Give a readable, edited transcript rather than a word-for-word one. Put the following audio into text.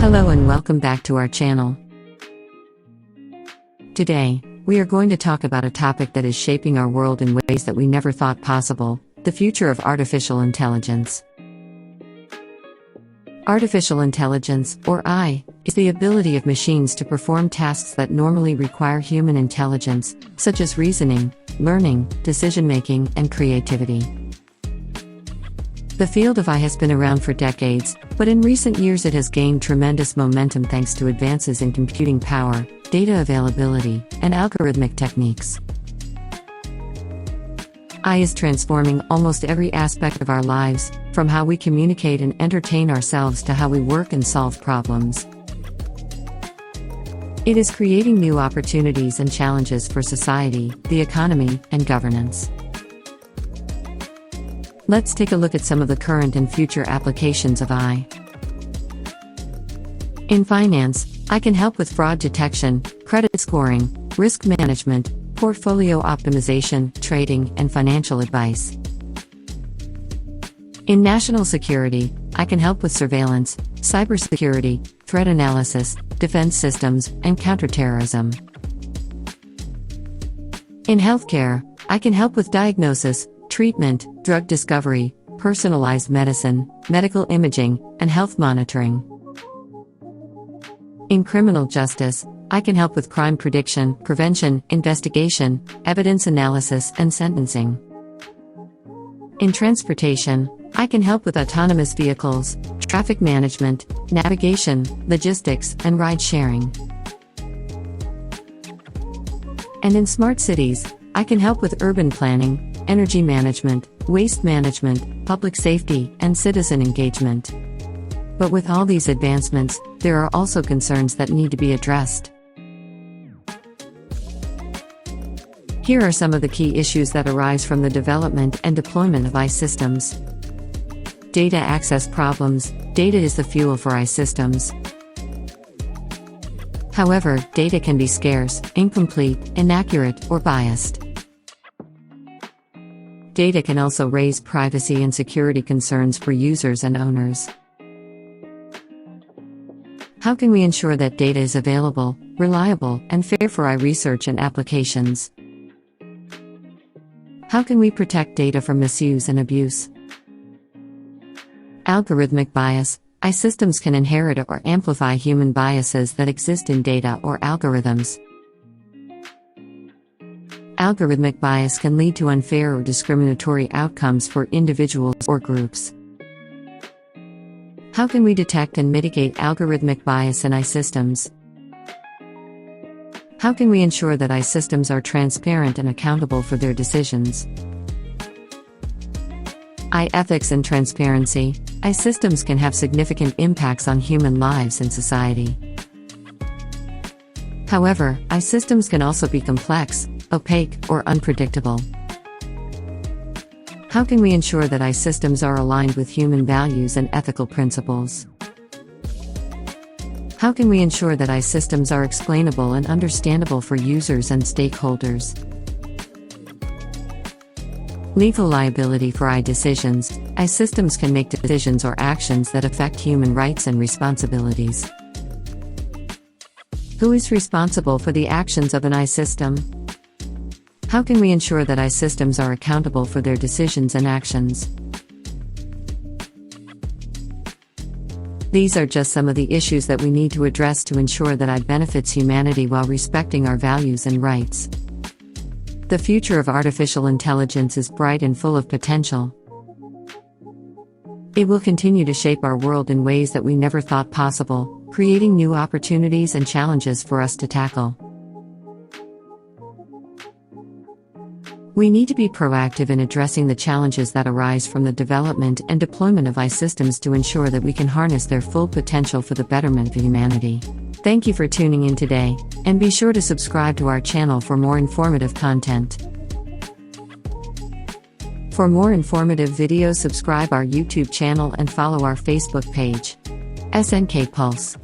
Hello and welcome back to our channel. Today, we are going to talk about a topic that is shaping our world in ways that we never thought possible: the future of artificial intelligence. Artificial intelligence, or AI, is the ability of machines to perform tasks that normally require human intelligence, such as reasoning, learning, decision-making, and creativity. The field of AI has been around for decades, but in recent years it has gained tremendous momentum thanks to advances in computing power, data availability, and algorithmic techniques. AI is transforming almost every aspect of our lives, from how we communicate and entertain ourselves to how we work and solve problems. It is creating new opportunities and challenges for society, the economy, and governance. Let's take a look at some of the current and future applications of AI. In finance, AI can help with fraud detection, credit scoring, risk management, portfolio optimization, trading, and financial advice. In national security, AI can help with surveillance, cybersecurity, threat analysis, defense systems, and counterterrorism. In healthcare, AI can help with diagnosis, treatment, drug discovery, personalized medicine, medical imaging, and health monitoring. In criminal justice, AI can help with crime prediction, prevention, investigation, evidence analysis, and sentencing. In transportation, AI can help with autonomous vehicles, traffic management, navigation, logistics, and ride-sharing. And in smart cities, AI can help with urban planning, energy management, waste management, public safety, and citizen engagement. But with all these advancements, there are also concerns that need to be addressed. Here are some of the key issues that arise from the development and deployment of AI systems. Data access problems. Data is the fuel for AI systems. However, data can be scarce, incomplete, inaccurate, or biased. Data can also raise privacy and security concerns for users and owners. How can we ensure that data is available, reliable, and fair for AI research and applications? How can we protect data from misuse and abuse? Algorithmic bias. AI systems can inherit or amplify human biases that exist in data or algorithms. Algorithmic bias can lead to unfair or discriminatory outcomes for individuals or groups. How can we detect and mitigate algorithmic bias in AI systems? How can we ensure that AI systems are transparent and accountable for their decisions? AI ethics and transparency. AI systems can have significant impacts on human lives and society. However, AI systems can also be complex, opaque, or unpredictable. How can we ensure that AI systems are aligned with human values and ethical principles? How can we ensure that AI systems are explainable and understandable for users and stakeholders? Legal liability for AI decisions. AI systems can make decisions or actions that affect human rights and responsibilities. Who is responsible for the actions of an AI system? How can we ensure that AI systems are accountable for their decisions and actions? These are just some of the issues that we need to address to ensure that AI benefits humanity while respecting our values and rights. The future of artificial intelligence is bright and full of potential. It will continue to shape our world in ways that we never thought possible, creating new opportunities and challenges for us to tackle. We need to be proactive in addressing the challenges that arise from the development and deployment of AI systems to ensure that we can harness their full potential for the betterment of humanity. Thank you for tuning in today, and be sure to subscribe to our channel for more informative content. For more informative videos, subscribe our YouTube channel and follow our Facebook page. SNK Pulse.